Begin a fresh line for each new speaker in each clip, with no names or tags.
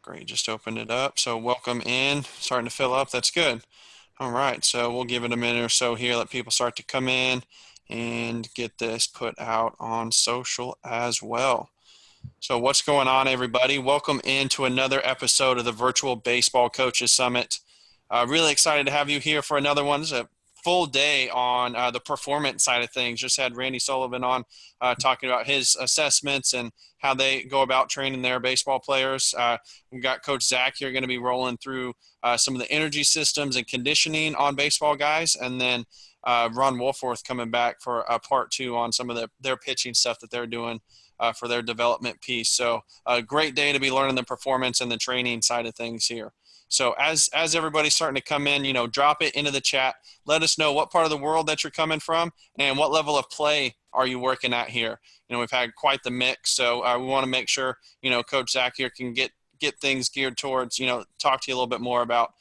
Great, just opened it up. So welcome in, starting to fill up. That's good. All right, so we'll give it a minute or so here, let people start to come in and get this put out on social as well. So what's going on, everybody? Welcome into another episode of the Virtual Baseball Coaches Summit. Really excited to have you here for another one. This is a full day on the performance side of things. Just had Randy Sullivan on talking about his assessments and how they go about training their baseball players. We've got Coach Zach here going to be rolling through some of the energy systems and conditioning on baseball guys, and then Ron Wolforth coming back for part two on some of their pitching stuff that they're doing for their development piece. So a great day to be learning the performance and the training side of things here. So as everybody's starting to come in, drop it into the chat. Let us know what part of the world that you're coming from and what level of play are you working at here. We've had quite the mix, so we want to make sure, Coach Zach here can get things geared towards, talk to you a little bit more about,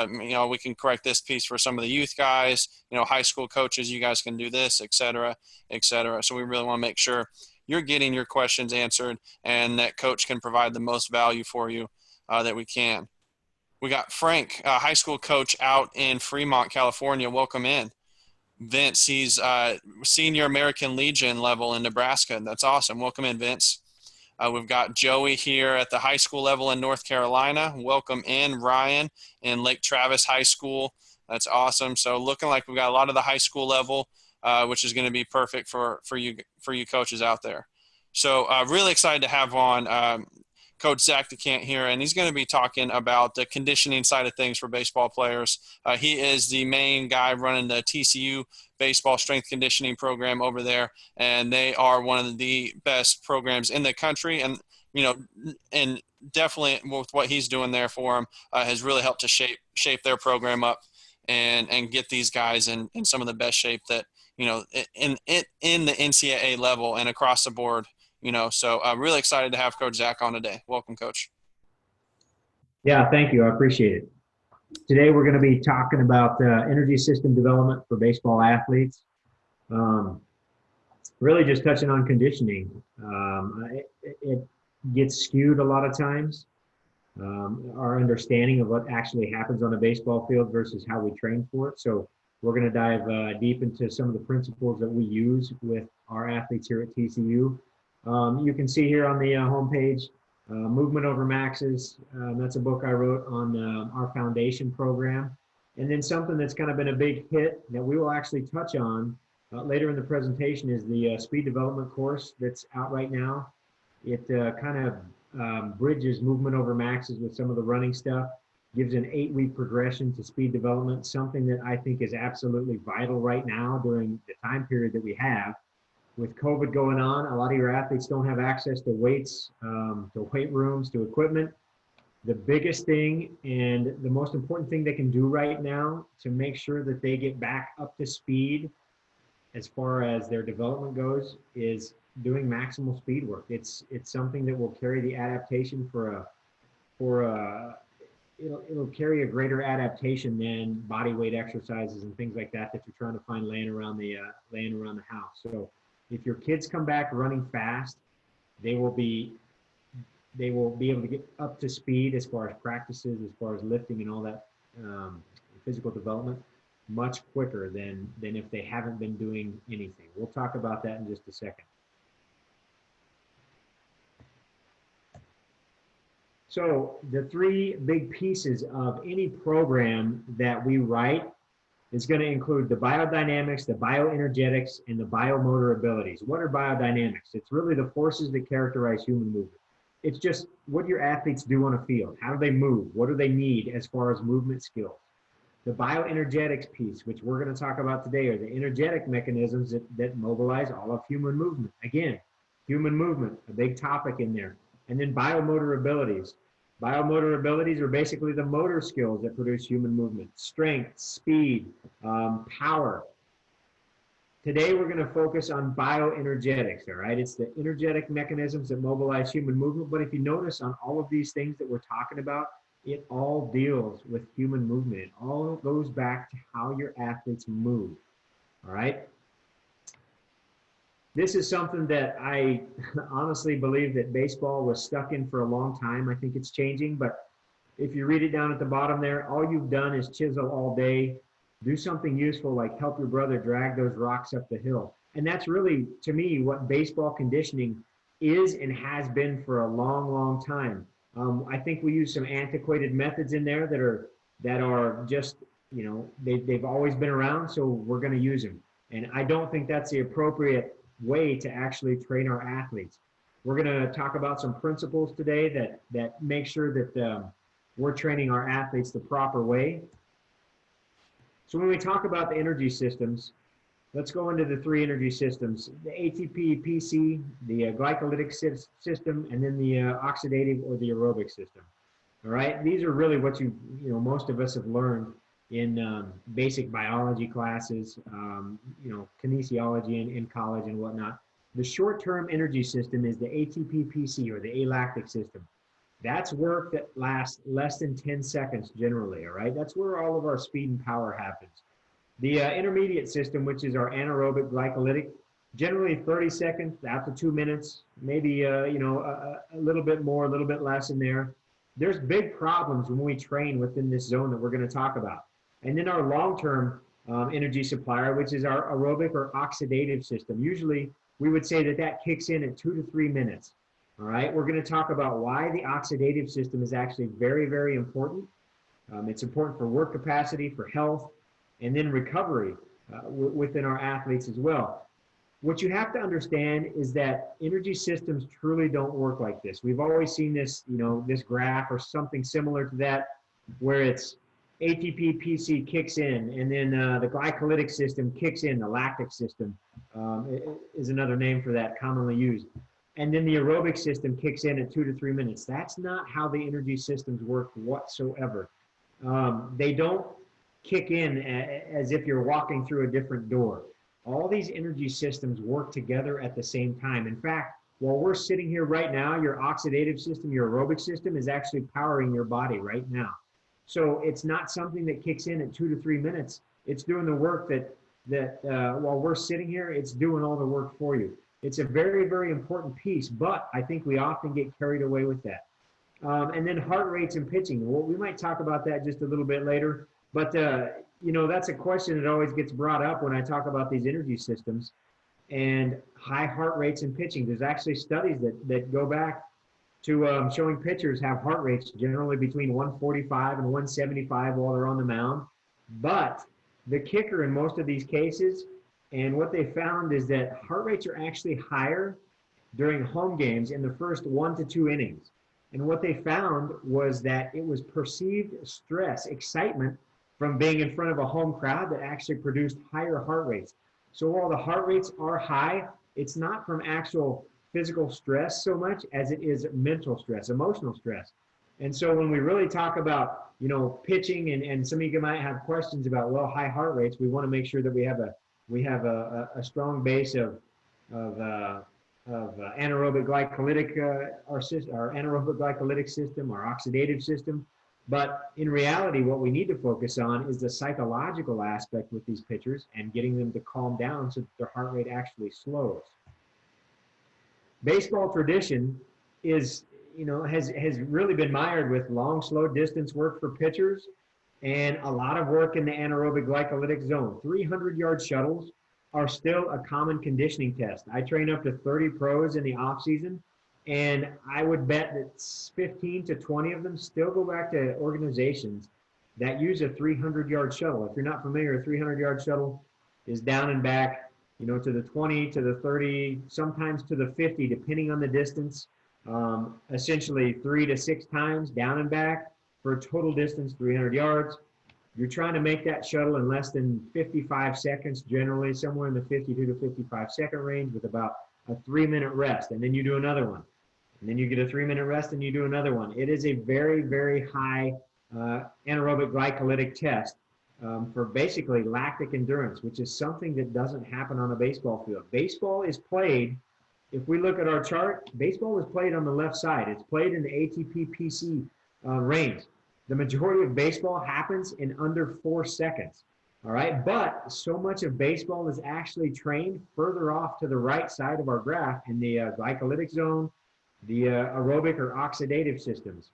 we can correct this piece for some of the youth guys, high school coaches, you guys can do this, et cetera, et cetera. So we really want to make sure you're getting your questions answered and that coach can provide the most value for you that we can. We got Frank, high school coach out in Fremont, California. Welcome in. Vince, he's senior American Legion level in Nebraska. That's awesome. Welcome in, Vince. We've got Joey here at the high school level in North Carolina. Welcome in, Ryan, in Lake Travis High School. That's awesome. So looking like we've got a lot of the high school level, which is going to be perfect for you coaches out there. So really excited to have on Coach Zach Dechant here, and he's going to be talking about the conditioning side of things for baseball players. He is the main guy running the TCU baseball strength conditioning program over there, and they are one of the best programs in the country. And and definitely with what he's doing there for them has really helped to shape their program up and get these guys in some of the best shape that in the NCAA level and across the board. So I'm really excited to have Coach Zach on today. Welcome, Coach.
Yeah, thank you. I appreciate it. Today we're going to be talking about energy system development for baseball athletes. Really just touching on conditioning. It gets skewed a lot of times. Our understanding of what actually happens on a baseball field versus how we train for it. So we're going to dive deep into some of the principles that we use with our athletes here at TCU. You can see here on the homepage, Movement Over Maxes. That's a book I wrote on our foundation program. And then something that's kind of been a big hit that we will actually touch on later in the presentation is the speed development course that's out right now. It kind of bridges Movement Over Maxes with some of the running stuff, gives an 8-week progression to speed development, something that I think is absolutely vital right now during the time period that we have. With COVID going on, a lot of your athletes don't have access to weights, to weight rooms, to equipment. The biggest thing and the most important thing they can do right now to make sure that they get back up to speed as far as their development goes is doing maximal speed work. It's something that will carry the adaptation it'll carry a greater adaptation than body weight exercises and things like that you're trying to find laying around the house. So if your kids come back running fast, they will be able to get up to speed as far as practices, as far as lifting and all that physical development much quicker than if they haven't been doing anything. We'll talk about that in just a second. So the three big pieces of any program that we write is going to include the biodynamics, the bioenergetics, and the biomotor abilities. What are biodynamics? It's really the forces that characterize human movement. It's just what your athletes do on a field. How do they move? What do they need as far as movement skills? The bioenergetics piece, which we're going to talk about today, are the energetic mechanisms that mobilize all of human movement. Again, human movement, a big topic in there. And then biomotor abilities. Biomotor abilities are basically the motor skills that produce human movement, strength, speed, power. Today, we're going to focus on bioenergetics, all right? It's the energetic mechanisms that mobilize human movement. But if you notice on all of these things that we're talking about, it all deals with human movement. It all goes back to how your athletes move, all right? This is something that I honestly believe that baseball was stuck in for a long time. I think it's changing, but if you read it down at the bottom there, all you've done is chisel all day, do something useful like help your brother drag those rocks up the hill. And that's really, to me, what baseball conditioning is and has been for a long, long time. I think we use some antiquated methods in there that are just, they've always been around, so we're going to use them. And I don't think that's the appropriate way to actually train our athletes. We're going to talk about some principles today that make sure that we're training our athletes the proper way. So when we talk about the energy systems, let's go into the three energy systems: the ATP, PC, the glycolytic system, and then the oxidative or the aerobic system. All right, these are really what most of us have learned in basic biology classes, kinesiology in college and whatnot. The short-term energy system is the ATP-PC or the alactic system. That's work that lasts less than 10 seconds generally, all right? That's where all of our speed and power happens. The intermediate system, which is our anaerobic glycolytic, generally 30 seconds out to 2 minutes, maybe a little bit more, a little bit less in there. There's big problems when we train within this zone that we're going to talk about. And then our long-term energy supplier, which is our aerobic or oxidative system. Usually we would say that kicks in at 2 to 3 minutes. All right, we're going to talk about why the oxidative system is actually very, very important. It's important for work capacity, for health, and then recovery within our athletes as well. What you have to understand is that energy systems truly don't work like this. We've always seen this, this graph or something similar to that, where it's ATP, PC kicks in, and then the glycolytic system kicks in. The lactic system is another name for that, commonly used. And then the aerobic system kicks in at 2 to 3 minutes. That's not how the energy systems work whatsoever. They don't kick in as if you're walking through a different door. All these energy systems work together at the same time. In fact, while we're sitting here right now, your oxidative system, your aerobic system is actually powering your body right now. So it's not something that kicks in at 2 to 3 minutes. It's doing the work that while we're sitting here, it's doing all the work for you. It's a very, very important piece, but I think we often get carried away with that. And then heart rates and pitching. Well, we might talk about that just a little bit later, but that's a question that always gets brought up when I talk about these energy systems and high heart rates and pitching. There's actually studies that go back to showing pitchers have heart rates generally between 145 and 175 while they're on the mound. But the kicker in most of these cases, and what they found, is that heart rates are actually higher during home games in the first 1 to 2 innings. And what they found was that it was perceived stress, excitement from being in front of a home crowd that actually produced higher heart rates. So while the heart rates are high, it's not from actual physical stress so much as it is mental stress, emotional stress. And so when we really talk about, pitching, and some of you might have questions about, well, high heart rates, we want to make sure that we have a strong base of anaerobic glycolytic, our anaerobic glycolytic system, our oxidative system. But in reality, what we need to focus on is the psychological aspect with these pitchers and getting them to calm down so that their heart rate actually slows. Baseball tradition has really been mired with long, slow distance work for pitchers and a lot of work in the anaerobic glycolytic zone. 300-yard shuttles are still a common conditioning test. I train up to 30 pros in the off season, and I would bet that 15 to 20 of them still go back to organizations that use a 300-yard shuttle. If you're not familiar, a 300-yard shuttle is down and back, to the 20, to the 30, sometimes to the 50, depending on the distance. Essentially 3 to 6 times down and back for a total distance, 300 yards. You're trying to make that shuttle in less than 55 seconds, generally somewhere in the 52 to 55 second range, with about a 3-minute rest. And then you do another one. And then you get a 3-minute rest and you do another one. It is a very, very high anaerobic glycolytic test for basically lactic endurance, which is something that doesn't happen on a baseball field. Baseball is played, if we look at our chart, baseball is played on the left side. It's played in the ATP-PC range. The majority of baseball happens in under 4 seconds. All right, but so much of baseball is actually trained further off to the right side of our graph in the glycolytic zone, the aerobic or oxidative systems.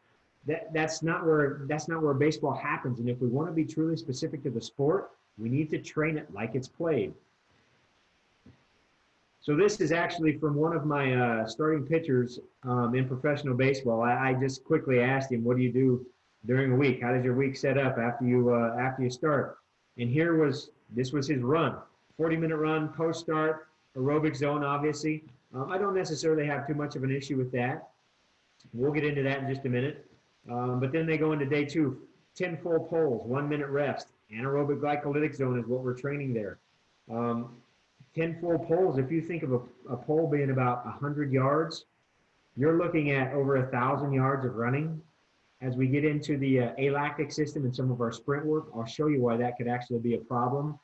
That's not where baseball happens. And if we want to be truly specific to the sport, we need to train it like it's played. So this is actually from one of my starting pitchers in professional baseball. I just quickly asked him, "What do you do during a week? How does your week set up after you start?" And this was his run, 40-minute run post start, aerobic zone, obviously. I don't necessarily have too much of an issue with that. We'll get into that in just a minute. But then they go into day two, 10 full poles, 1 minute rest. Anaerobic glycolytic zone is what we're training there. Um, 10 full poles, if you think of a pole being about 100 yards, you're looking at over 1,000 yards of running. As we get into the alactic system and some of our sprint work, I'll show you why that could actually be a problem.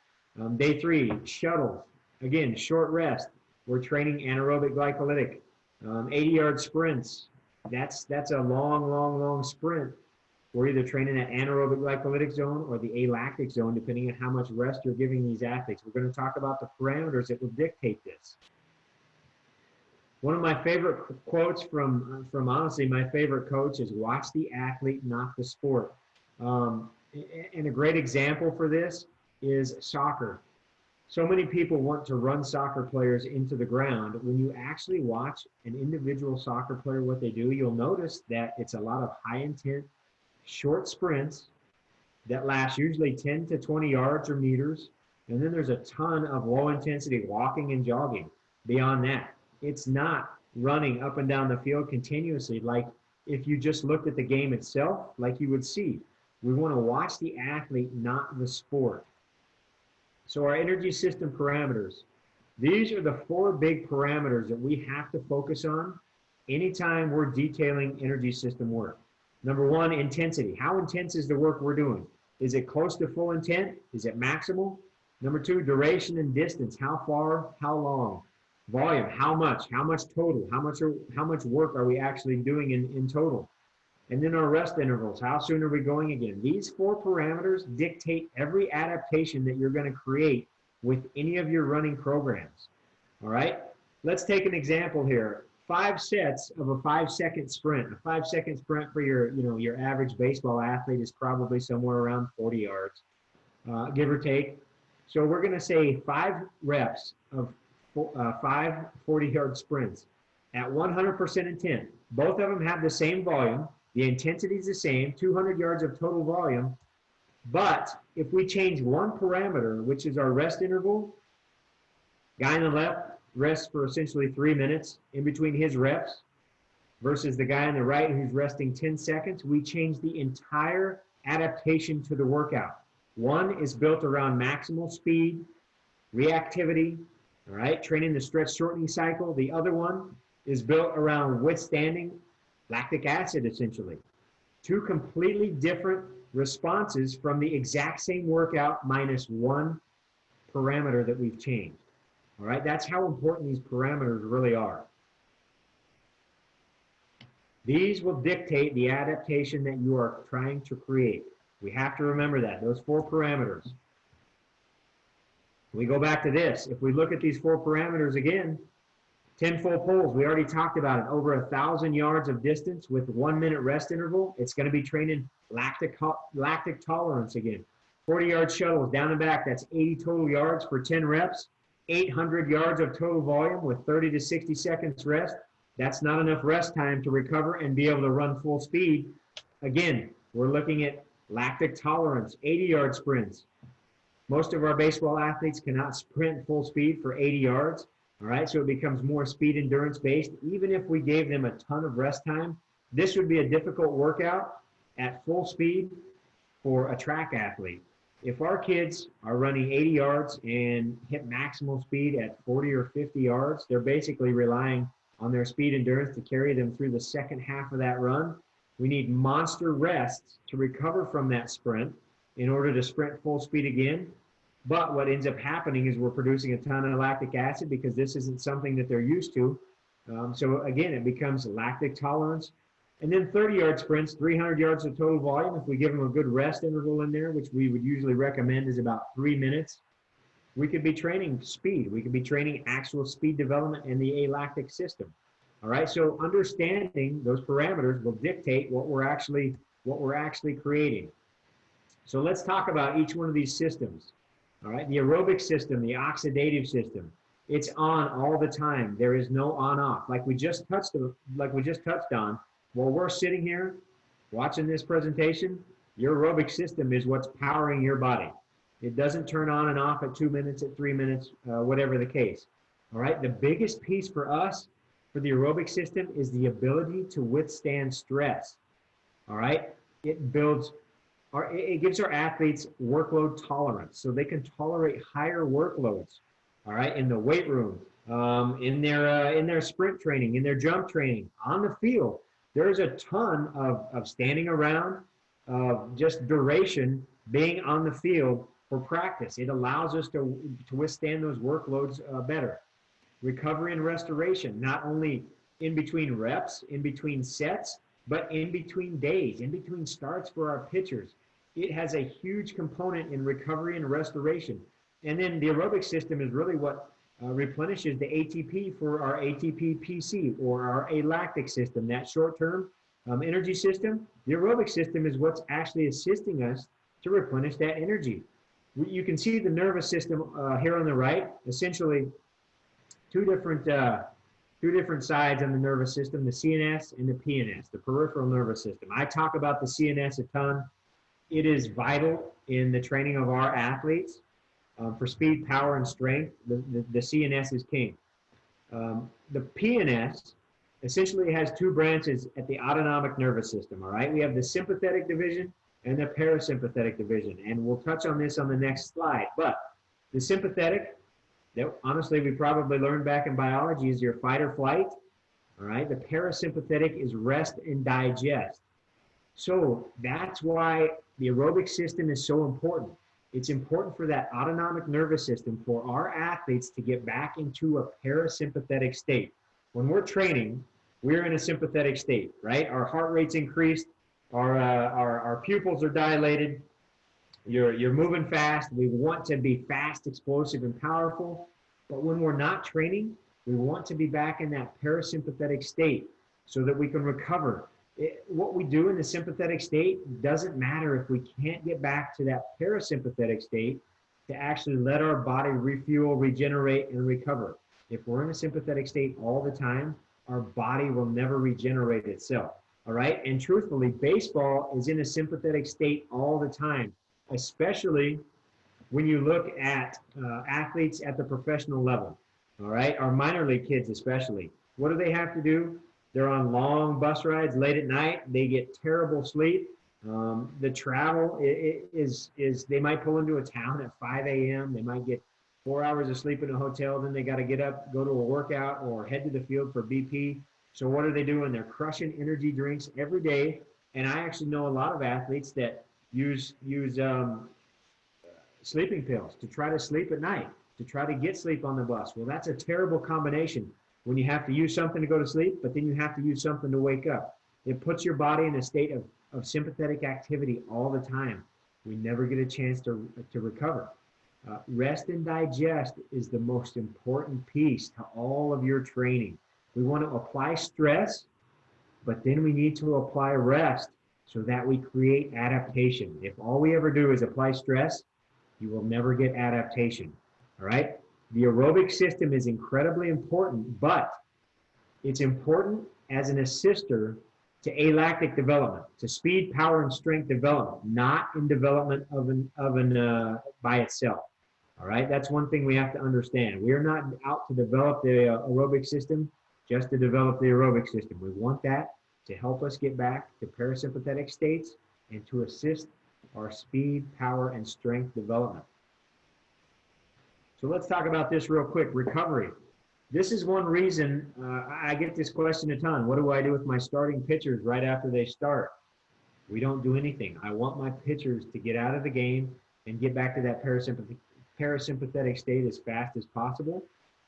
Day three, shuttles. Again, short rest. We're training anaerobic glycolytic. 80-yard sprints. That's a long sprint. We're either training that anaerobic glycolytic zone or the alactic zone, depending on how much rest you're giving these athletes. We're going to talk about the parameters that will dictate this. One of my favorite quotes from honestly my favorite coach is "Watch the athlete, not the sport." And a great example for this is soccer. So many people want to run soccer players into the ground. When you actually watch an individual soccer player, what they do, you'll notice that it's a lot of high intent, short sprints that last usually 10 to 20 yards or meters. And then there's a ton of low intensity walking and jogging beyond that. It's not running up and down the field continuously like if you just looked at the game itself, like you would see. We want to watch the athlete, not the sport. So our energy system parameters, these are the 4 big parameters that we have to focus on anytime we're detailing energy system work. Number 1, intensity. How intense is the work we're doing? Is it close to full intent? Is it maximal? Number 2, duration and distance. How far? How long? Volume. How much? How much total? How much work are we actually doing in total? And then our rest intervals. How soon are we going again? These 4 parameters dictate every adaptation that you're going to create with any of your running programs. All right? Let's take an example here. 5 sets of a 5-second sprint. A 5-second sprint for your average baseball athlete is probably somewhere around 40 yards, give or take. So we're going to say 5 reps of 5 40-yard sprints at 100% intent. Both of them have the same volume. The intensity is the same, 200 yards of total volume. But if we change one parameter, which is our rest interval, guy on the left rests for essentially 3 minutes in between his reps versus the guy on the right who's resting 10 seconds, we change the entire adaptation to the workout. One is built around maximal speed, reactivity, all right, training the stretch shortening cycle. The other one is built around withstanding lactic acid, essentially. 2 completely different responses from the exact same workout minus 1 parameter that we've changed. All right, that's how important these parameters really are. These will dictate the adaptation that you are trying to create. We have to remember that, those 4 parameters. We go back to this. If we look at these 4 parameters again, 10 full poles, we already talked about it, over 1,000 yards of distance with 1 minute rest interval. It's going to be training lactic tolerance again. 40-yard shuttles down and back, that's 80 total yards for 10 reps. 800 yards of total volume with 30 to 60 seconds rest. That's not enough rest time to recover and be able to run full speed. Again, we're looking at lactic tolerance, 80-yard sprints. Most of our baseball athletes cannot sprint full speed for 80 yards. All right, so it becomes more speed endurance based. Even if we gave them a ton of rest time, this would be a difficult workout at full speed for a track athlete. If our kids are running 80 yards and hit maximal speed at 40 or 50 yards, they're basically relying on their speed endurance to carry them through the second half of that run. We need monster rests to recover from that sprint in order to sprint full speed again. But what ends up happening is we're producing a ton of lactic acid because this isn't something that they're used to. So again, it becomes lactic tolerance. And then 30-yard sprints, 300 yards of total volume. If we give them a good rest interval in there, which we would usually recommend is about 3 minutes, we could be training speed. We could be training actual speed development in the alactic system. All right. So understanding those parameters will dictate what we're actually creating. So let's talk about each one of these systems. All right. The aerobic system, the oxidative system, it's on all the time. There is no on off. Like we just touched on, while we're sitting here watching this presentation, your aerobic system is what's powering your body. It doesn't turn on and off at 2 minutes, at 3 minutes, whatever the case. All right. The biggest piece for us for the aerobic system is the ability to withstand stress. All right. It gives our athletes workload tolerance, so they can tolerate higher workloads. All right, in the weight room, in their sprint training, in their jump training, on the field. There's a ton of standing around, of just duration being on the field for practice. It allows us to withstand those workloads better. Recovery and restoration, not only in between reps, in between sets, but in between days, in between starts for our pitchers. It has a huge component in recovery and restoration. And then the aerobic system is really what replenishes the ATP for our ATP PC or our alactic system, that short-term energy system. The aerobic system is what's actually assisting us to replenish that energy. You can see the nervous system here on the right, essentially two different sides on the nervous system, the CNS and the PNS, the peripheral nervous system. I talk about the CNS a ton. It is vital in the training of our athletes for speed, power, and strength. The CNS is king. The PNS essentially has two branches at the autonomic nervous system, all right? We have the sympathetic division and the parasympathetic division, and we'll touch on this on the next slide. But the sympathetic, that honestly we probably learned back in biology, is your fight or flight, all right? The parasympathetic is rest and digest. So that's why the aerobic system is so important. It's important for that autonomic nervous system, for our athletes to get back into a parasympathetic state. When we're training, we're in a sympathetic state, right? Our heart rate's increased, our pupils are dilated, you're moving fast. We want to be fast, explosive, and powerful. But when we're not training, we want to be back in that parasympathetic state so that we can recover. What we do in the sympathetic state doesn't matter if we can't get back to that parasympathetic state to actually let our body refuel, regenerate, and recover. If we're in a sympathetic state all the time, our body will never regenerate itself. All right? And truthfully, baseball is in a sympathetic state all the time, especially when you look at athletes at the professional level. All right? Our minor league kids especially. What do they have to do? They're on long bus rides late at night. They get terrible sleep. The travel is they might pull into a town at 5 a.m. They might get 4 hours of sleep in a hotel. Then they got to get up, go to a workout, or head to the field for BP. So what are they doing? They're crushing energy drinks every day. And I actually know a lot of athletes that use sleeping pills to try to sleep at night, to try to get sleep on the bus. Well, that's a terrible combination when you have to use something to go to sleep, but then you have to use something to wake up. It puts your body in a state of sympathetic activity all the time. We never get a chance to recover. Rest and digest is the most important piece to all of your training. We want to apply stress, but then we need to apply rest so that we create adaptation. If all we ever do is apply stress, you will never get adaptation. All right? The aerobic system is incredibly important, but it's important as an assister to alactic development, to speed, power, and strength development, not in development by itself. All right, that's one thing we have to understand. We are not out to develop the aerobic system just to develop the aerobic system. We want that to help us get back to parasympathetic states and to assist our speed, power, and strength development. So let's talk about this real quick, recovery. This is one reason I get this question a ton. What do I do with my starting pitchers right after they start? We don't do anything. I want my pitchers to get out of the game and get back to that parasympathetic state as fast as possible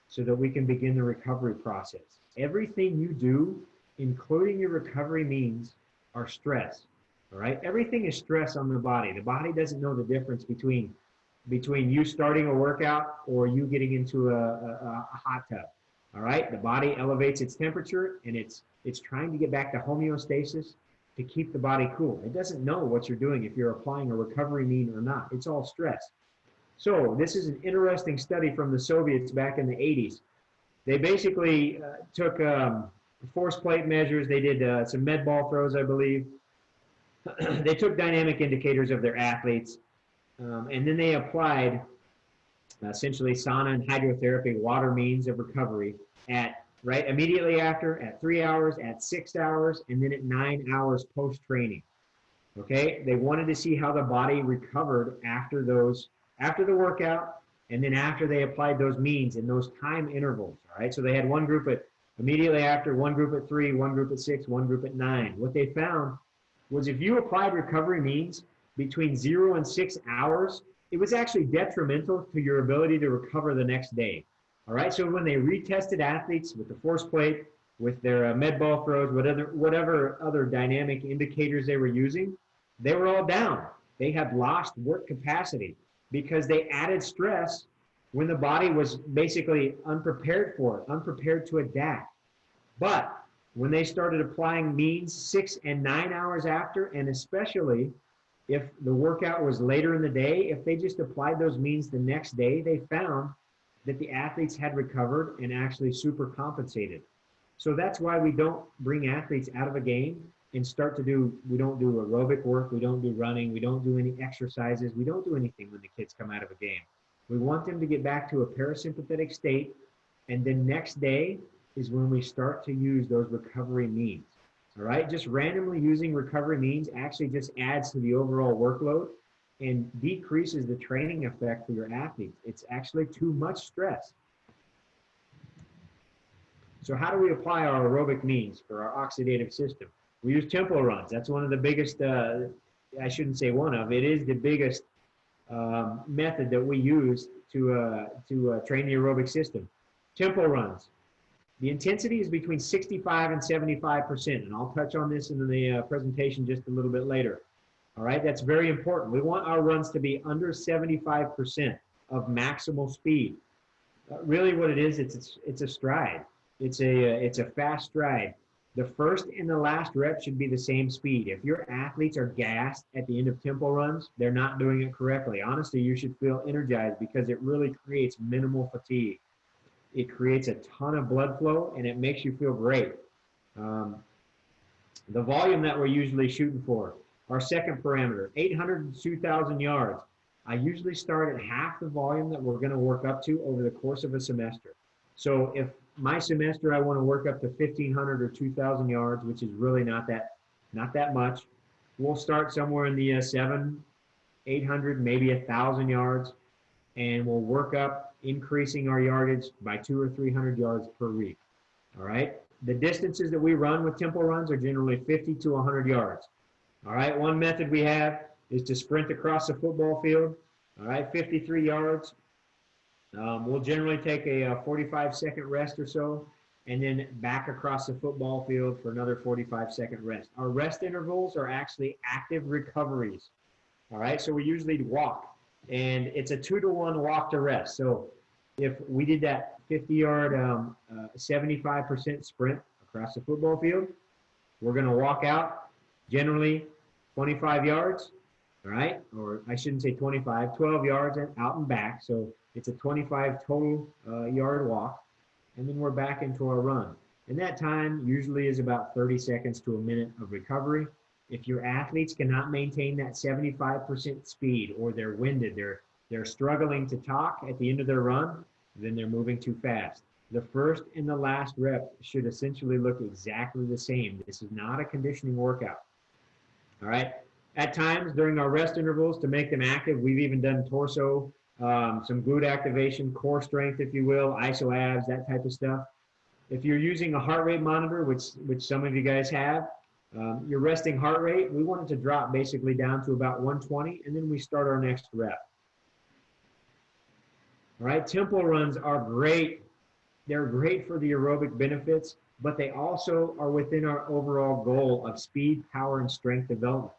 so that we can begin the recovery process. Everything you do including your recovery means, are stress. All right, everything is stress on the body. The body doesn't know the difference between you starting a workout or you getting into a hot tub. All right, the body elevates its temperature and it's trying to get back to homeostasis to keep the body cool. It doesn't know what you're doing if you're applying a recovery mean or not. It's all stress. So this is an interesting study from the Soviets back in the 80s. They basically took force plate measures. They did some med ball throws, I believe. They took dynamic indicators of their athletes, and then they applied essentially sauna and hydrotherapy, water means of recovery, at right immediately after, at 3 hours, at 6 hours, and then at 9 hours post training. Okay, they wanted to see how the body recovered after the workout, and then after they applied those means in those time intervals. All right, so they had one group at immediately after, one group at 3, one group at 6, one group at 9. What they found was if you applied recovery means between 0 and 6 hours, it was actually detrimental to your ability to recover the next day. All right, so when they retested athletes with the force plate, with their med ball throws, whatever other dynamic indicators they were using, they were all down. They had lost work capacity because they added stress when the body was basically unprepared for it, unprepared to adapt. But when they started applying means 6 and 9 hours after, and especially if the workout was later in the day, if they just applied those means the next day, they found that the athletes had recovered and actually super compensated. So that's why we don't bring athletes out of a game and we don't do aerobic work, we don't do running, we don't do any exercises, we don't do anything when the kids come out of a game. We want them to get back to a parasympathetic state, and then next day is when we start to use those recovery means. All right, just randomly using recovery means actually just adds to the overall workload and decreases the training effect for your athletes. It's actually too much stress. So how do we apply our aerobic means for our oxidative system? We use tempo runs. That's one of the biggest, I shouldn't say one of, it is the biggest method that we use to train the aerobic system. Tempo runs. The intensity is between 65 and 75%, and I'll touch on this in the presentation just a little bit later. All right, that's very important. We want our runs to be under 75% of maximal speed. Really what it is, it's a stride. It's a fast stride. The first and the last rep should be the same speed. If your athletes are gassed at the end of tempo runs, they're not doing it correctly. Honestly, you should feel energized because it really creates minimal fatigue. It creates a ton of blood flow and it makes you feel great. The volume that we're usually shooting for, our second parameter, 800 to 2,000 yards. I usually start at half the volume that we're going to work up to over the course of a semester. So if my semester I want to work up to 1,500 or 2,000 yards, which is really not that much, we'll start somewhere in the 800, maybe 1,000 yards, and we'll work up, increasing our yardage by 200 or 300 yards per week. All right. The distances that we run with tempo runs are generally 50 to 100 yards. All right. One method we have is to sprint across the football field. All right. 53 yards. We'll generally take a 45-second rest or so, and then back across the football field for another 45-second rest. Our rest intervals are actually active recoveries. All right. So we usually walk, and it's a 2-to-1 walk to rest. So if we did that 50-yard, 75% sprint across the football field, we're going to walk out generally 25 yards, all right? Or I shouldn't say 25, 12 yards and out and back. So it's a 25 total yard walk, and then we're back into our run. And that time usually is about 30 seconds to a minute of recovery. If your athletes cannot maintain that 75% speed, or they're winded, they're struggling to talk at the end of their run, then they're moving too fast. The first and the last rep should essentially look exactly the same. This is not a conditioning workout. All right. At times during our rest intervals, to make them active, we've even done torso, some glute activation, core strength, if you will, iso abs, that type of stuff. If you're using a heart rate monitor, which some of you guys have, your resting heart rate, we want it to drop basically down to about 120, and then we start our next rep. All right, tempo runs are great. They're great for the aerobic benefits. but they also are within our overall goal of speed, power, and strength development.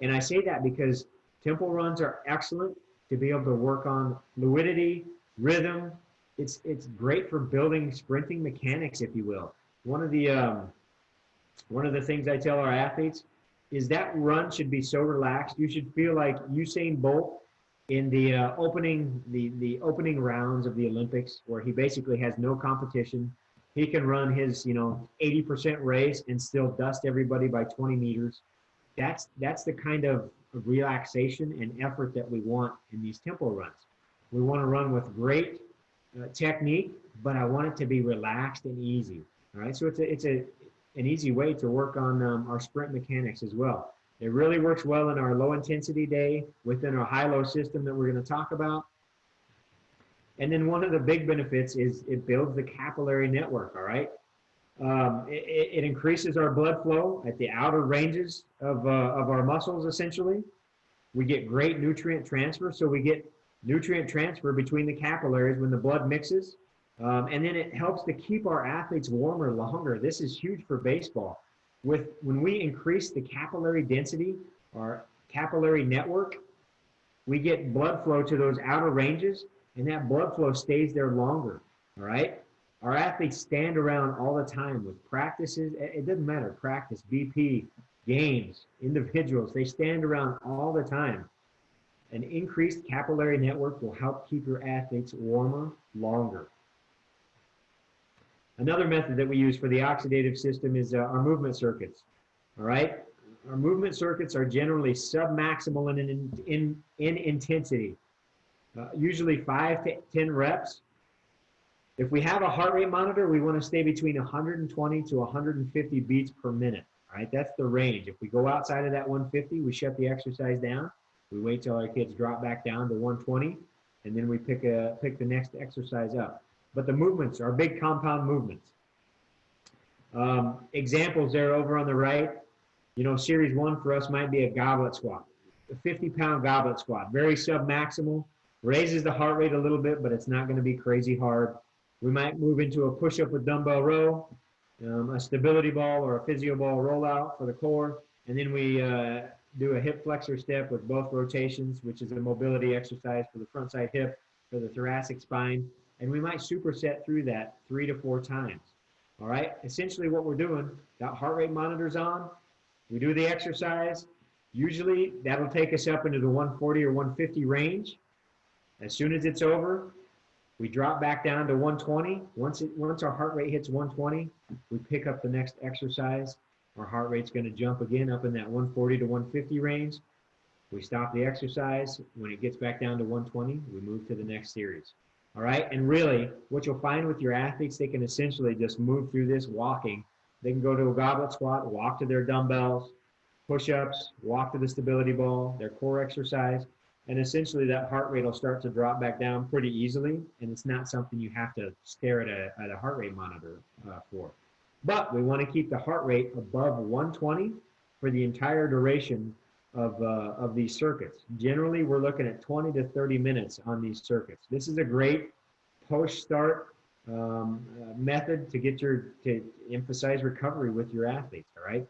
And I say that because tempo runs are excellent to be able to work on fluidity, rhythm. It's great for building sprinting mechanics, if you will. One of the one of the things I tell our athletes is that run should be so relaxed. You should feel like Usain Bolt in the the opening rounds of the Olympics, where he basically has no competition. He can run his 80% race and still dust everybody by 20 meters. That's the kind of relaxation and effort that we want in these tempo runs. We want to run with great technique, but I want it to be relaxed and easy. All right, so it's an easy way to work on our sprint mechanics as well. It really works well in our low intensity day within our high-low system that we're going to talk about. And then one of the big benefits is it builds the capillary network. All right, it increases our blood flow at the outer ranges of our muscles. Essentially, we get great nutrient transfer. So we get nutrient transfer between the capillaries when the blood mixes. And then it helps to keep our athletes warmer longer. This is huge for baseball. When we increase the capillary density, our capillary network, we get blood flow to those outer ranges, and that blood flow stays there longer. All right. Our athletes stand around all the time with practices. It doesn't matter, practice, BP, games, individuals. They stand around all the time. An increased capillary network will help keep your athletes warmer longer. Another method that we use for the oxidative system is our movement circuits. All right, our movement circuits are generally submaximal in intensity, usually 5 to 10 reps. If we have a heart rate monitor, we want to stay between 120 to 150 beats per minute. All right, that's the range. If we go outside of that 150, we shut the exercise down. We wait till our kids drop back down to 120, and then we pick the next exercise up. But the movements are big compound movements. Examples there over on the right, series 1 for us might be a goblet squat, a 50-pound goblet squat, very submaximal, raises the heart rate a little bit, but it's not going to be crazy hard. We might move into a push-up with dumbbell row, a stability ball or a physio ball rollout for the core, and then we do a hip flexor step with both rotations, which is a mobility exercise for the front side hip, for the thoracic spine, and we might superset through that 3 to 4 times. All right, essentially what we're doing, that heart rate monitor's on, we do the exercise, usually that'll take us up into the 140 or 150 range. As soon as it's over, we drop back down to 120. Once our heart rate hits 120, we pick up the next exercise. Our heart rate's going to jump again up in that 140 to 150 range. We stop the exercise. When it gets back down to 120, we move to the next series. All right, and really, what you'll find with your athletes, they can essentially just move through this walking. They can go to a goblet squat, walk to their dumbbells, push-ups, walk to the stability ball, their core exercise, and essentially that heart rate will start to drop back down pretty easily, and it's not something you have to stare at a heart rate monitor for. But we want to keep the heart rate above 120 for the entire duration of these circuits. Generally, we're looking at 20 to 30 minutes on these circuits. This is a great post-start method to emphasize recovery with your athletes. All right.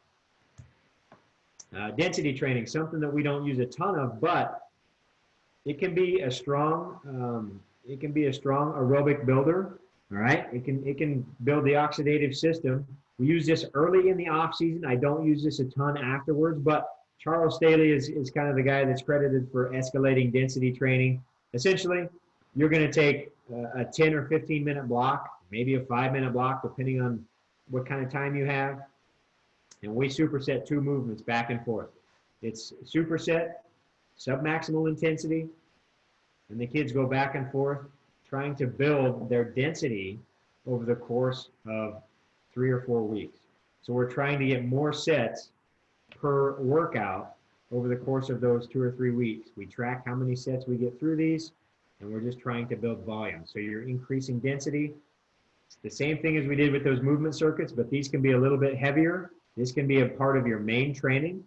Density training, something that we don't use a ton of, but it can be a strong aerobic builder. All right, it can build the oxidative system. We use this early in the off season. I don't use this a ton afterwards, but Charles Staley is kind of the guy that's credited for escalating density training. Essentially, you're going to take a 10 or 15-minute block, maybe a 5-minute block, depending on what kind of time you have, and we superset 2 movements back and forth. It's superset, submaximal intensity, and the kids go back and forth trying to build their density over the course of 3 or 4 weeks. So we're trying to get more sets per workout over the course of those 2 or 3 weeks. We track how many sets we get through these, and we're just trying to build volume. So you're increasing density. It's the same thing as we did with those movement circuits, but these can be a little bit heavier. This can be a part of your main training.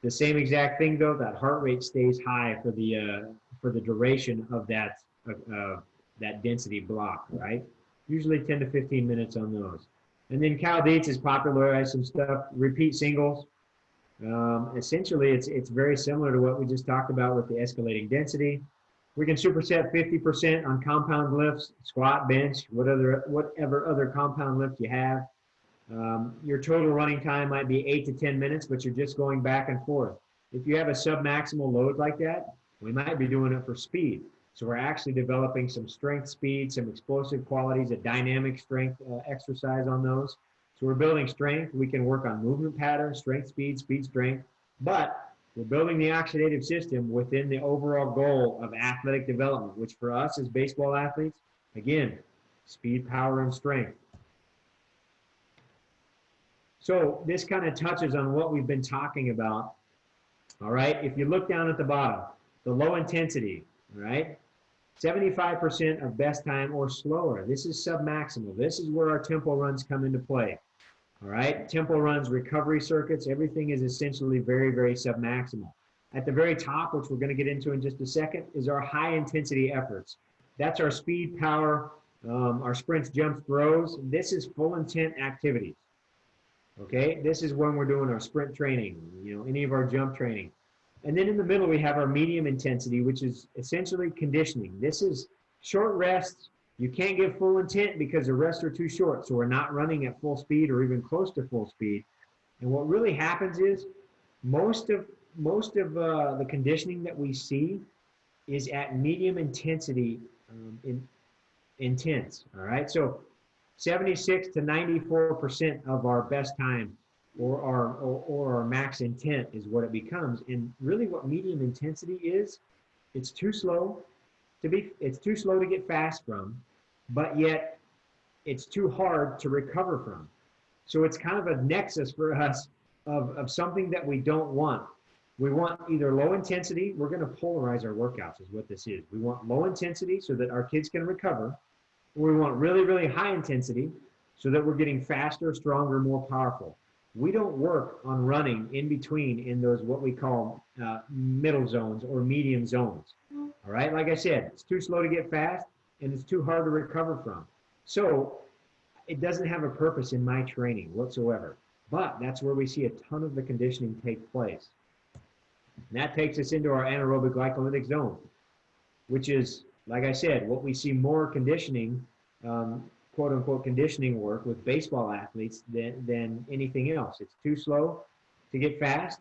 The same exact thing though, that heart rate stays high for the duration of that density block, right? Usually 10 to 15 minutes on those. And then Cal Dietz has popularized some stuff, repeat singles. Essentially, it's very similar to what we just talked about with the escalating density. We can superset 50% on compound lifts, squat, bench, whatever other compound lift you have. Your total running time might be 8 to 10 minutes, but you're just going back and forth. If you have a submaximal load like that, we might be doing it for speed. So we're actually developing some strength, speed, some explosive qualities, a dynamic strength exercise on those. So we're building strength. We can work on movement patterns, strength, speed, speed, strength. But we're building the oxidative system within the overall goal of athletic development, which for us as baseball athletes, again, speed, power, and strength. So this kind of touches on what we've been talking about. All right, if you look down at the bottom, the low intensity, all right, 75% of best time or slower. This is submaximal. This is where our tempo runs come into play. All right, tempo runs, recovery circuits, everything is essentially very, very submaximal. At the very top, which we're going to get into in just a second, is our high intensity efforts. That's our speed, power, our sprints, jumps, throws. This is full intent activities. Okay, this is when we're doing our sprint training, any of our jump training. And then in the middle, we have our medium intensity, which is essentially conditioning. This is short rests. You can't give full intent because the rests are too short. So we're not running at full speed or even close to full speed. And what really happens is most of the conditioning that we see is at medium intensity intense. All right, so 76 to 94% of our best time or our max intent is what it becomes. And really what medium intensity is, it's too slow to get fast from, but yet it's too hard to recover from. So it's kind of a nexus for us of something that we don't want. We want either low intensity, we're going to polarize our workouts is what this is. We want low intensity so that our kids can recover. We want really, really high intensity so that we're getting faster, stronger, more powerful. We don't work on running in between in those what we call middle zones or medium zones. All right, like I said, it's too slow to get fast and it's too hard to recover from. So it doesn't have a purpose in my training whatsoever. But that's where we see a ton of the conditioning take place. And that takes us into our anaerobic glycolytic zone, which is, like I said, what we see more conditioning, quote unquote conditioning work with baseball athletes than anything else. It's too slow to get fast.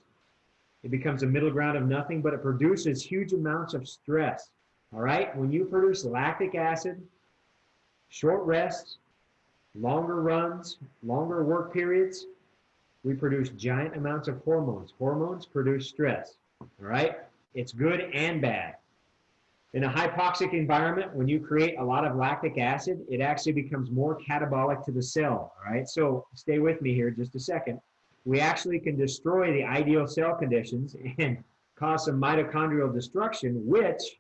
It becomes a middle ground of nothing, but it produces huge amounts of stress. All right, when you produce lactic acid, short rests, longer runs, longer work periods, we produce giant amounts of hormones. Hormones produce stress. All right, it's good and bad. In a hypoxic environment, when you create a lot of lactic acid, it actually becomes more catabolic to the cell. All right, so stay with me here just a second. We actually can destroy the ideal cell conditions and cause some mitochondrial destruction, which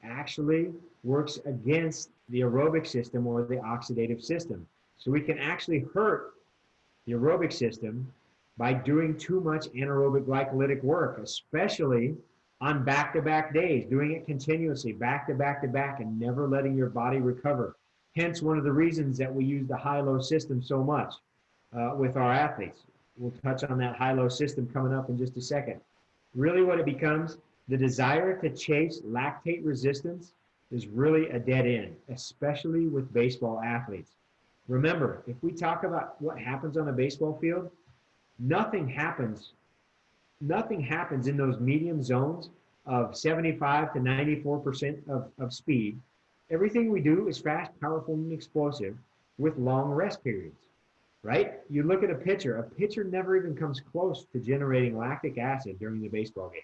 actually works against the aerobic system or the oxidative system. So we can actually hurt the aerobic system by doing too much anaerobic glycolytic work, especially on back-to-back days, doing it continuously, back-to-back-to-back, and never letting your body recover. Hence, one of the reasons that we use the high-low system so much with our athletes. We'll touch on that high-low system coming up in just a second. Really what it becomes, the desire to chase lactate resistance is really a dead end, especially with baseball athletes. Remember, if we talk about what happens on a baseball field, nothing happens in those medium zones of 75 to 94% of speed. Everything we do is fast, powerful, and explosive with long rest periods, right? You look at a pitcher never even comes close to generating lactic acid during the baseball game.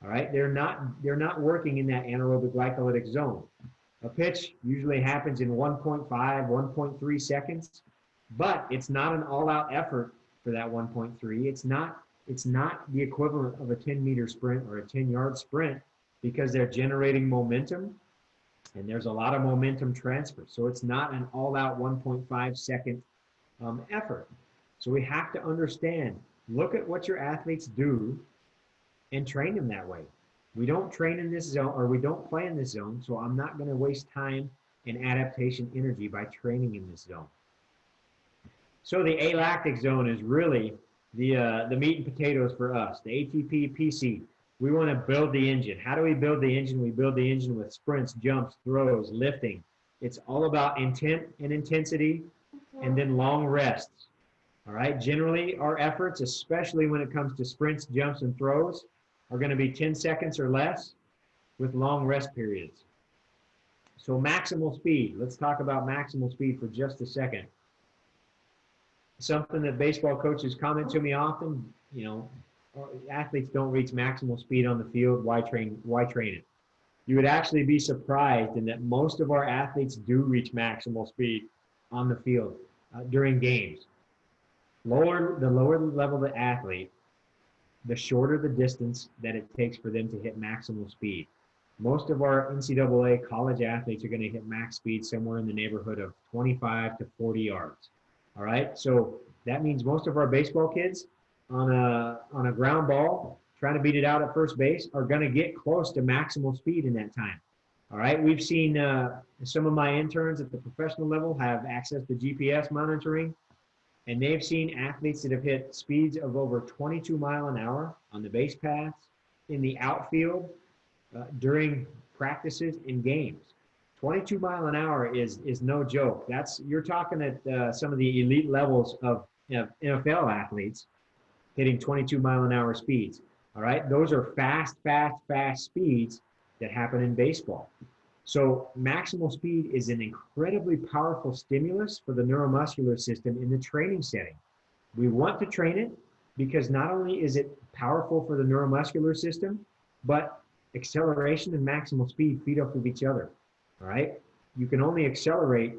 All right, they're not working in that anaerobic glycolytic zone. A pitch usually happens in 1.5, 1.3 seconds, but it's not an all-out effort for that 1.3. It's not the equivalent of a 10-meter sprint or a 10-yard sprint because they're generating momentum, and there's a lot of momentum transfer. So it's not an all-out 1.5 second effort. So we have to understand, look at what your athletes do and train them that way. We don't train in this zone, or we don't play in this zone, so I'm not going to waste time and adaptation energy by training in this zone. So the alactic zone is really the meat and potatoes for us, the ATP, PC. We want to build the engine. How do we build the engine? We build the engine with sprints, jumps, throws, lifting. It's all about intent and intensity, and then long rests. All right. Generally, our efforts, especially when it comes to sprints, jumps, and throws, are going to be 10 seconds or less with long rest periods. So maximal speed. Let's talk about maximal speed for just a second. Something that baseball coaches comment to me often, athletes don't reach maximal speed on the field. Why train? Why train it? You would actually be surprised in that most of our athletes do reach maximal speed on the field during games. The lower level the athlete, the shorter the distance that it takes for them to hit maximal speed. Most of our NCAA college athletes are going to hit max speed somewhere in the neighborhood of 25 to 40 yards. All right. So that means most of our baseball kids on a ground ball trying to beat it out at first base are going to get close to maximal speed in that time. All right. We've seen some of my interns at the professional level have access to GPS monitoring, and they've seen athletes that have hit speeds of over 22 mile an hour on the base paths, in the outfield, during practices and games. 22 mile an hour is no joke. You're talking at some of the elite levels of NFL athletes hitting 22 mile an hour speeds. All right, those are fast, fast, fast speeds that happen in baseball. So maximal speed is an incredibly powerful stimulus for the neuromuscular system in the training setting. We want to train it because not only is it powerful for the neuromuscular system, but acceleration and maximal speed feed off of each other. All right. You can only accelerate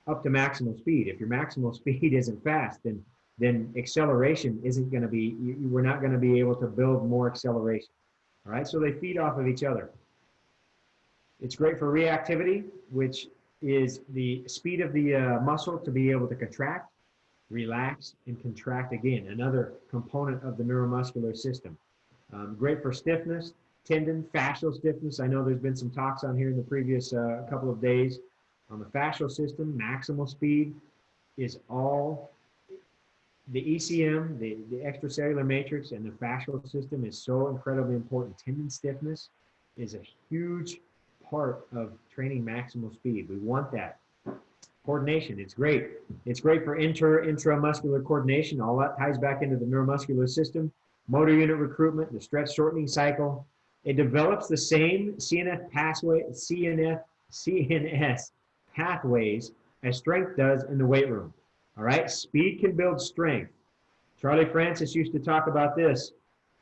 up to maximal speed. If your maximal speed isn't fast, then acceleration isn't going to be, we're not going to be able to build more acceleration. All right. So they feed off of each other. It's great for reactivity, which is the speed of the muscle to be able to contract, relax, and contract again, another component of the neuromuscular system. Great for stiffness, tendon, fascial stiffness. I know there's been some talks on here in the previous couple of days on the fascial system. Maximal speed is all the ECM, the extracellular matrix, and the fascial system is so incredibly important. Tendon stiffness is a huge part of training maximal speed. We want that. Coordination, it's great. It's great for intramuscular coordination. All that ties back into the neuromuscular system. Motor unit recruitment, the stretch shortening cycle. It develops the same CNS pathways as strength does in the weight room. All right, speed can build strength. Charlie Francis used to talk about this.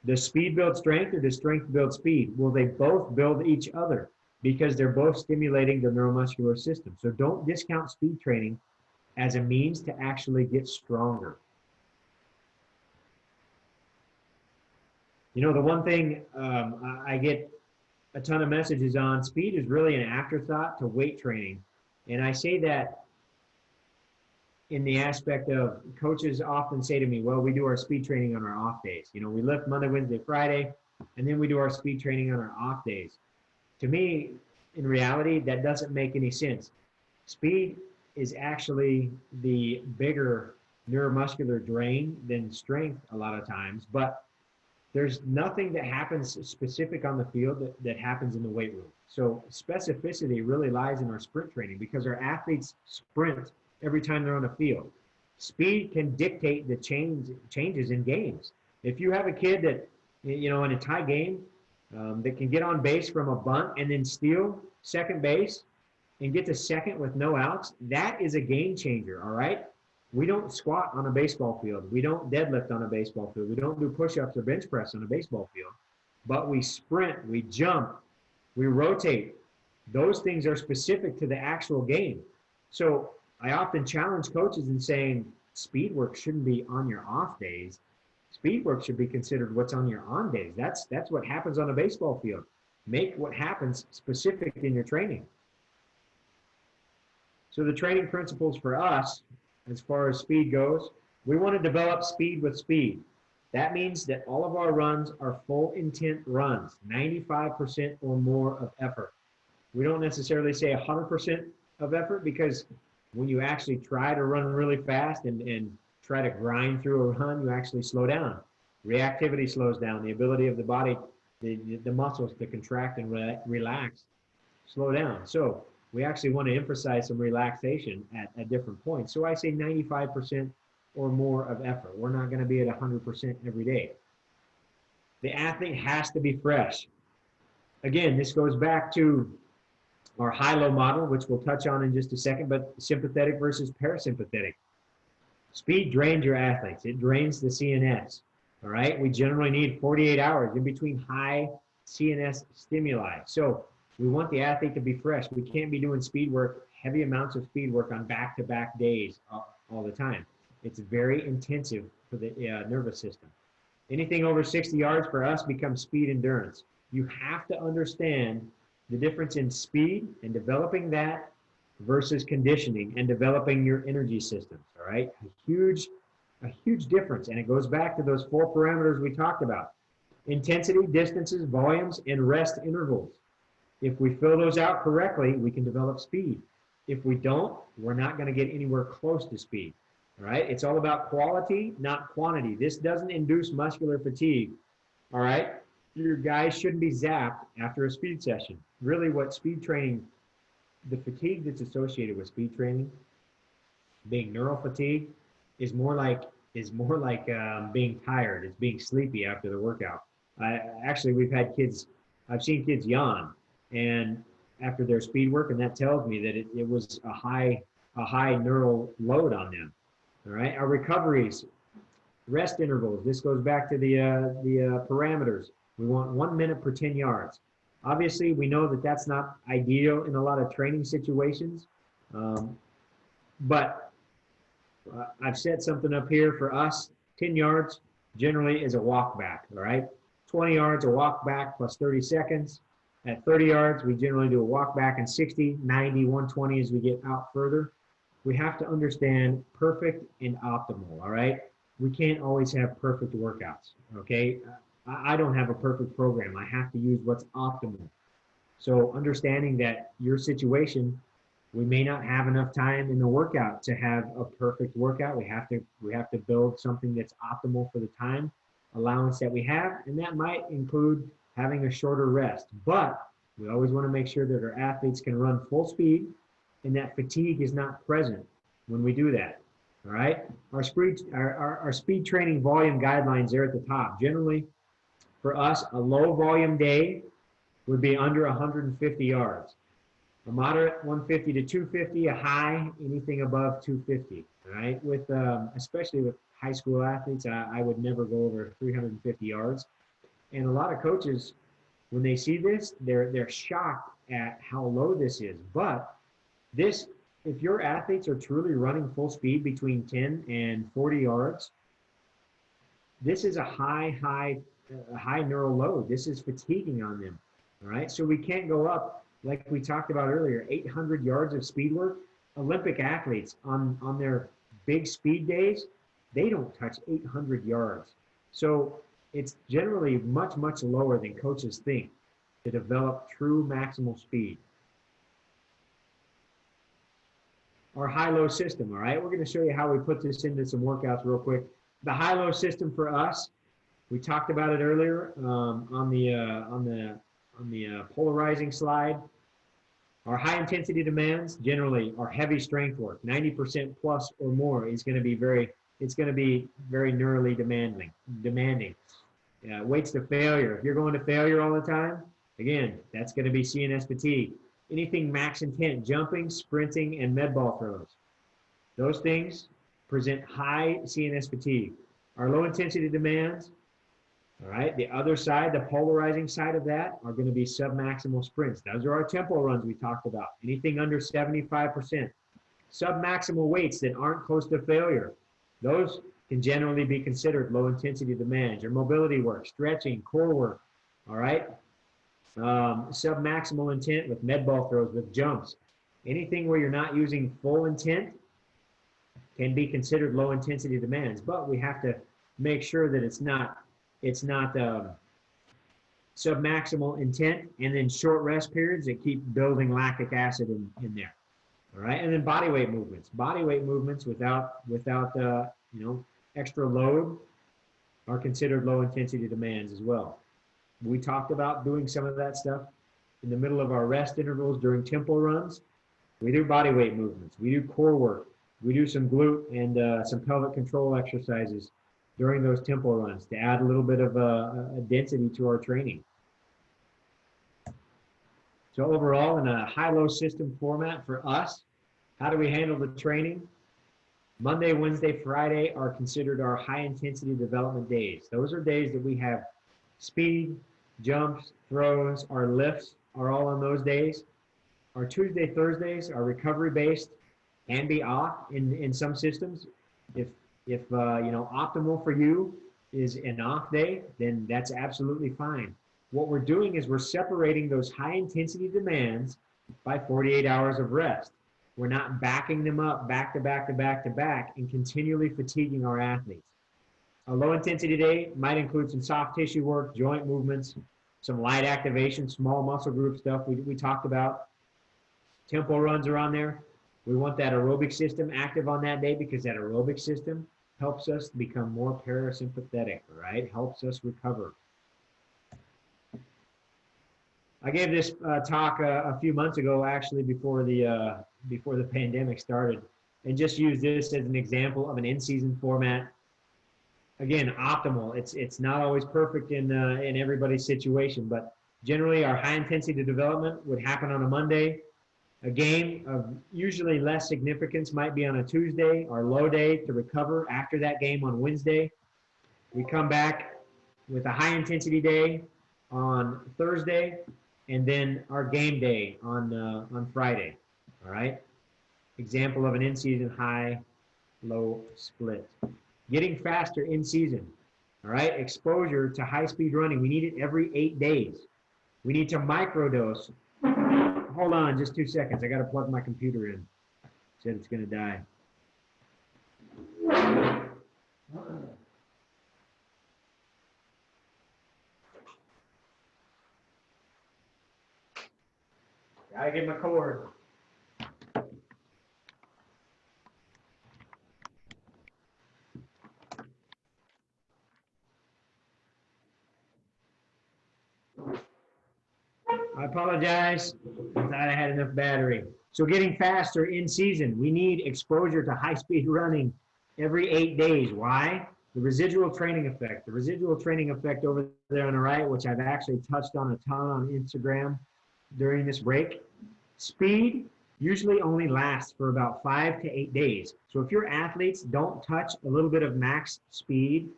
Does speed build strength or does strength build speed? Well, they both build each other because they're both stimulating the neuromuscular system. So don't discount speed training as a means to actually get stronger. The one thing I get a ton of messages on, speed is really an afterthought to weight training. And I say that in the aspect of coaches often say to me, well, we do our speed training on our off days. We lift Monday, Wednesday, Friday, and then we do our speed training on our off days. To me, in reality, that doesn't make any sense. Speed is actually the bigger neuromuscular drain than strength a lot of times, but there's nothing that happens specific on the field that happens in the weight room. So specificity really lies in our sprint training because our athletes sprint every time they're on a field. Speed can dictate the changes in games. If you have a kid that, in a tie game, that can get on base from a bunt and then steal second base and get to second with no outs, that is a game changer, all right? We don't squat on a baseball field. We don't deadlift on a baseball field. We don't do push-ups or bench press on a baseball field. But we sprint, we jump, we rotate. Those things are specific to the actual game. So I often challenge coaches in saying speed work shouldn't be on your off days. Speed work should be considered what's on your on days. That's what happens on a baseball field. Make what happens specific in your training. So the training principles for us, as far as speed goes, we want to develop speed with speed. That means that all of our runs are full intent runs, 95% or more of effort. We don't necessarily say 100% of effort because when you actually try to run really fast and try to grind through a run, you actually slow down. Reactivity slows down. The ability of the body, the muscles to contract and relax, slow down. So we actually want to emphasize some relaxation at different points. So I say 95% or more of effort. We're not going to be at 100% every day. The athlete has to be fresh. Again, this goes back to our high-low model, which we'll touch on in just a second, but sympathetic versus parasympathetic. Speed drains your athletes. It drains the CNS. All right. We generally need 48 hours in between high CNS stimuli. So we want the athlete to be fresh. We can't be doing speed work, heavy amounts of speed work on back-to-back days all the time. It's very intensive for the nervous system. Anything over 60 yards for us becomes speed endurance. You have to understand the difference in speed and developing that versus conditioning and developing your energy systems. All right, a huge difference, and it goes back to those 4 parameters we talked about: intensity, distances, volumes, and rest intervals. If we fill those out correctly, we can develop speed. If we don't, we're not going to get anywhere close to speed. All right, it's all about quality, not quantity. This doesn't induce muscular fatigue. All right, your guys shouldn't be zapped after a speed session. Really, what speed training, the fatigue that's associated with speed training, being neural fatigue, is more like being tired. It's being sleepy after the workout. Actually, I've seen kids yawn, and after their speed work, and that tells me that it was a high neural load on them. All right, our recoveries, rest intervals. This goes back to the parameters. We want 1 minute per 10 yards. Obviously, we know that that's not ideal in a lot of training situations, but I've set something up here for us. 10 yards generally is a walk back, all right? 20 yards, a walk back plus 30 seconds. At 30 yards, we generally do a walk back in 60, 90, 120 as we get out further. We have to understand perfect and optimal, all right? We can't always have perfect workouts, okay? I don't have a perfect program. I have to use what's optimal. So understanding that your situation, we may not have enough time in the workout to have a perfect workout. We have to build something that's optimal for the time allowance that we have, and that might include having a shorter rest. But we always want to make sure that our athletes can run full speed and that fatigue is not present when we do that. All right. Our speed training volume guidelines there at the top. Generally, for us, a low volume day would be under 150 yards. A moderate 150 to 250, a high anything above 250. All right, with especially with high school athletes, I would never go over 350 yards. And a lot of coaches, when they see this, they're shocked at how low this is. But this, if your athletes are truly running full speed between 10 and 40 yards, this is a high neural load. This is fatiguing on them. All right, so we can't go up like we talked about earlier, 800 yards of speed work. Olympic athletes on their big speed days, they don't touch 800 yards. So it's generally much, much lower than coaches think to develop true maximal speed. Our high-low system, all right? We're going to show you how we put this into some workouts real quick. The high-low system for us, we talked about it earlier on the polarizing slide. Our high-intensity demands generally are heavy strength work. 90% plus or more is going to be very neurally demanding. Weights to failure. If you're going to failure all the time, again, that's going to be CNS fatigue. Anything max intent, jumping, sprinting, and med ball throws. Those things present high CNS fatigue. Our low intensity demands, all right, the other side, the polarizing side of that, are going to be submaximal sprints. Those are our tempo runs we talked about. Anything under 75%. Submaximal weights that aren't close to failure. Those can generally be considered low intensity demands. Your mobility work, stretching, core work, all right? Submaximal intent with med ball throws, with jumps. Anything where you're not using full intent can be considered low intensity demands, but we have to make sure that it's not submaximal intent and then short rest periods that keep building lactic acid in there. All right, and then body weight movements. Body weight movements without You know, extra load are considered low intensity demands as well. We talked about doing some of that stuff in the middle of our rest intervals during tempo runs. We do body weight movements. We do core work. We do some glute and some pelvic control exercises during those tempo runs to add a little bit of a density to our training. So overall, in a high-low system format for us, how do we handle the training? Monday, Wednesday, Friday are considered our high-intensity development days. Those are days that we have speed, jumps, throws, our lifts are all on those days. Our Tuesday, Thursdays are recovery-based, can be off in some systems. If optimal for you is an off day, then that's absolutely fine. What we're doing is we're separating those high intensity demands by 48 hours of rest. We're not backing them up back to back to back to back and continually fatiguing our athletes. A low intensity day might include some soft tissue work, joint movements, some light activation, small muscle group stuff we talked about. Tempo runs are on there. We want that aerobic system active on that day because that aerobic system helps us become more parasympathetic, right? Helps us recover. I gave this talk a few months ago, actually, before the pandemic started, and just used this as an example of an in-season format. Again, optimal. It's not always perfect in everybody's situation, but generally our high intensity development would happen on a Monday. A game of usually less significance might be on a Tuesday, our low day to recover after that game on Wednesday. We come back with a high intensity day on Thursday, and then our game day on Friday. All right. Example of an in-season high-low split. Getting faster in season. All right. Exposure to high-speed running. We need it every 8 days. We need to microdose. Hold on just 2 seconds. I got to plug my computer in. Said it's going to die. Gotta get my cord. I apologize. I thought I had enough battery. So getting faster in season, we need exposure to high-speed running every 8 days. Why? The residual training effect. The residual training effect over there on the right, which I've actually touched on a ton on Instagram during this break. Speed usually only lasts for about 5 to 8 days. So if your athletes don't touch a little bit of max speed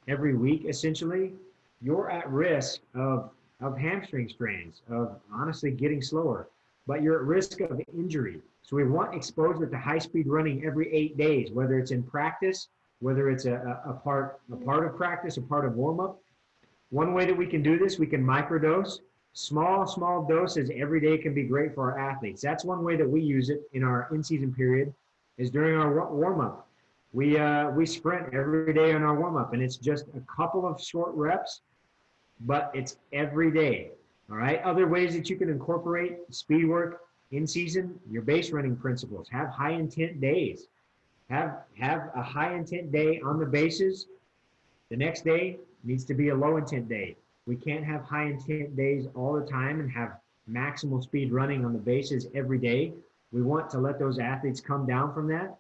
every week, essentially, you're at risk of hamstring strains, of honestly getting slower, but you're at risk of injury. So we want exposure to high-speed running every 8 days, whether it's in practice, whether it's a part of practice, a part of warm-up. One way that we can do this, we can microdose. Small doses every day can be great for our athletes. That's one way that we use it in our in-season period is during our warm-up. We sprint every day on our warm-up, and it's just a couple of short reps, but it's every day. All right. Other ways that you can incorporate speed work in season, your base running principles. Have high intent days. Have a high intent day on the bases. The next day needs to be a low intent day. We can't have high intent days all the time and have maximal speed running on the bases every day. We want to let those athletes come down from that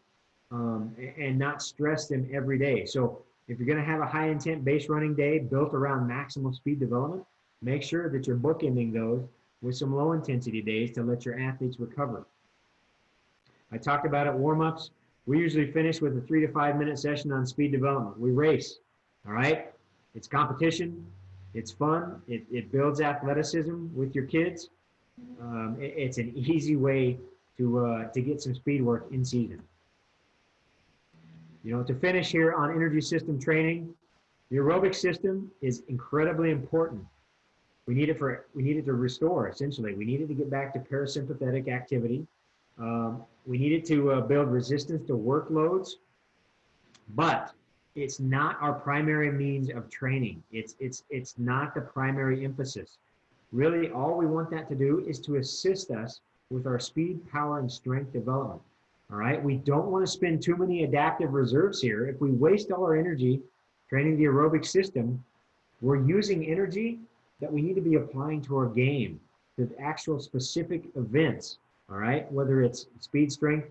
and not stress them every day. So if you're going to have a high intent base running day built around maximal speed development, make sure that you're bookending those with some low intensity days to let your athletes recover. I talked about it, warm-ups. We usually finish with a 3 to 5 minute session on speed development. We race, all right? It's competition. It's fun. It builds athleticism with your kids. It's an easy way to get some speed work in season. You know, to finish here on energy system training, the aerobic system is incredibly important. We need it to restore, essentially. We need it to get back to parasympathetic activity. We need it to build resistance to workloads, but it's not our primary means of training. It's not the primary emphasis. Really, all we want that to do is to assist us with our speed, power, and strength development. All right. We don't want to spend too many adaptive reserves here. If we waste all our energy training the aerobic system, we're using energy that we need to be applying to our game, to the actual specific events. All right. Whether it's speed, strength,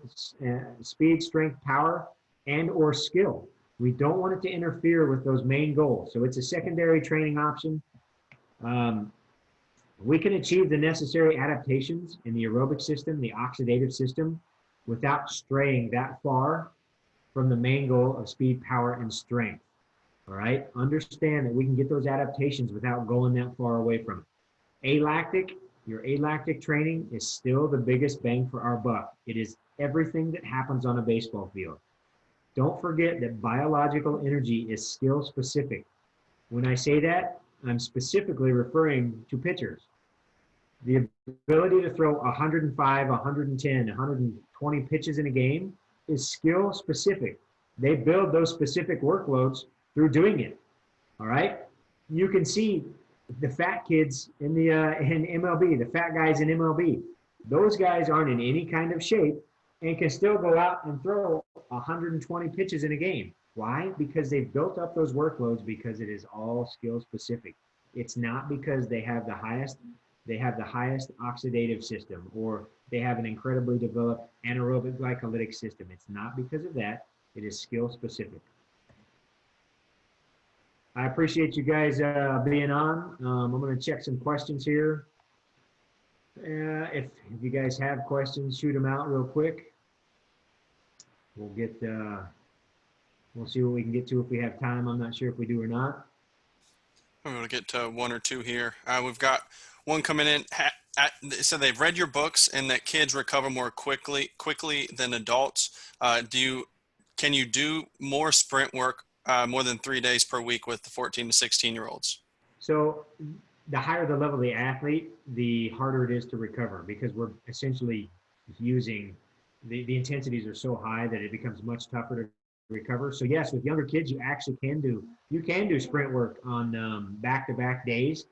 power, and or skill. We don't want it to interfere with those main goals. So it's a secondary training option. Um, we can achieve the necessary adaptations in the aerobic system, the oxidative system, without straying that far from the main goal of speed, power, and strength. All right. Understand that we can get those adaptations without going that far away from it. Your alactic training is still the biggest bang for our buck. It is everything that happens on a baseball field. Don't forget that biological energy is skill specific. When I say that, I'm specifically referring to pitchers. The ability to throw 105, 110, 120 pitches in a game is skill specific. They build those specific workloads through doing it. All right. You can see the fat kids in MLB, the fat guys in MLB. Those guys aren't in any kind of shape and can still go out and throw 120 pitches in a game. Why? Because they've built up those workloads because it is all skill specific. It's not because they have the highest oxidative system or they have an incredibly developed anaerobic glycolytic system. It's not because of that. It is skill specific. I appreciate you guys being on. I'm going to check some questions here. If you guys have questions, shoot them out real quick. We'll see what we can get to if we have time. I'm not sure if we do or not.
I'm going to get to one or two here. We've got one coming in. So they've read your books and that kids recover more quickly than adults. Can you do more sprint work more than 3 days per week with the 14 to 16-year-olds?
So the higher the level of the athlete, the harder it is to recover because we're essentially using the intensities are so high that it becomes much tougher to recover. So yes, with younger kids, you can do sprint work on back-to-back days.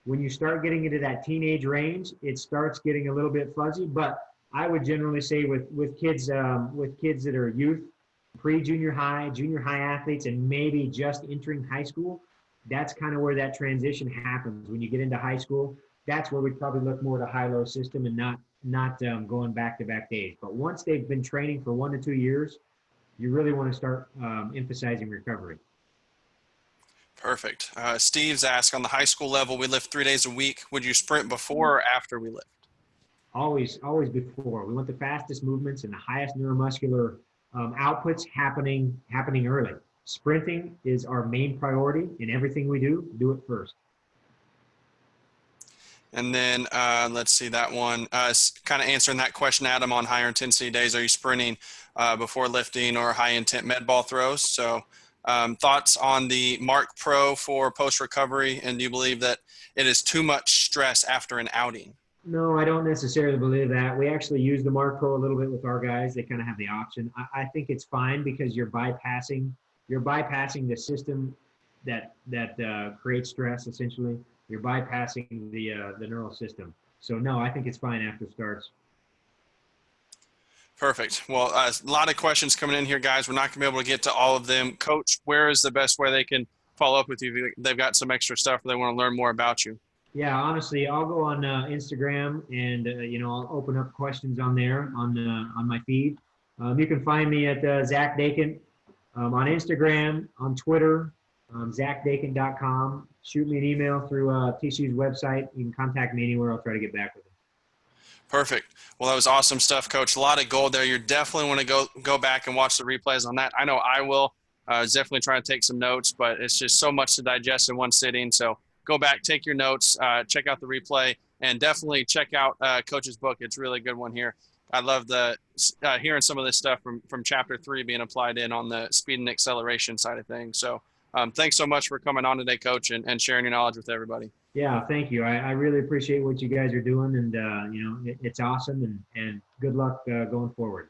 When you start getting into that teenage range, it starts getting a little bit fuzzy. But I would generally say with kids that are youth, pre-junior high, junior high athletes, and maybe just entering high school, that's kind of where that transition happens. When you get into high school, that's where we'd probably look more at a high-low system and not going back-to-back days. But once they've been training for 1 to 2 years, you really want to start emphasizing recovery.
Perfect. Steve's asked, on the high school level, we lift 3 days a week. Would you sprint before or after we lift?
Always before. We want the fastest movements and the highest neuromuscular outputs happening early. Sprinting is our main priority in everything we do. Do it first.
And then let's see that one. Kind of answering that question, Adam, on higher intensity days. Are you sprinting before lifting or high intent med ball throws? So thoughts on the Mark Pro for post recovery, and do you believe that it is too much stress after an outing?
No, I don't necessarily believe that. We actually use the Mark Pro a little bit with our guys. They kind of have the option. I think it's fine because you're bypassing the system that creates stress. Essentially, you're bypassing the neural system. So no, I think it's fine after starts.
Perfect. Well, a lot of questions coming in here, guys. We're not going to be able to get to all of them. Coach, where is the best way they can follow up with you if they've got some extra stuff or they want to learn more about you?
Yeah, honestly, I'll go on Instagram and I'll open up questions on there on my feed. You can find me at Zach Dechant on Instagram, on Twitter, ZachDechant.com. Shoot me an email through TCU's website. You can contact me anywhere. I'll try to get back with you.
Perfect. Well, that was awesome stuff, Coach. A lot of gold there. You definitely want to go back and watch the replays on that. I know I will. Definitely try to take some notes, but it's just so much to digest in one sitting. So go back, take your notes, check out the replay, and definitely check out Coach's book. It's a really good one here. I love hearing some of this stuff from Chapter 3 being applied in on the speed and acceleration side of things. So thanks so much for coming on today, Coach, and sharing your knowledge with everybody.
Yeah, thank you. I really appreciate what you guys are doing, and it's awesome. And good luck going forward.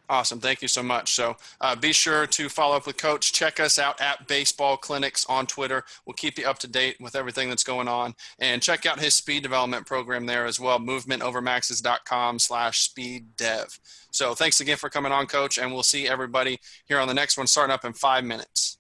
Awesome. Thank you so much. So be sure to follow up with Coach. Check us out at Baseball Clinics on Twitter. We'll keep you up to date with everything that's going on. And check out his speed development program there as well, movementovermaxes.com/speeddev. So thanks again for coming on, Coach, and we'll see everybody here on the next one starting up in 5 minutes.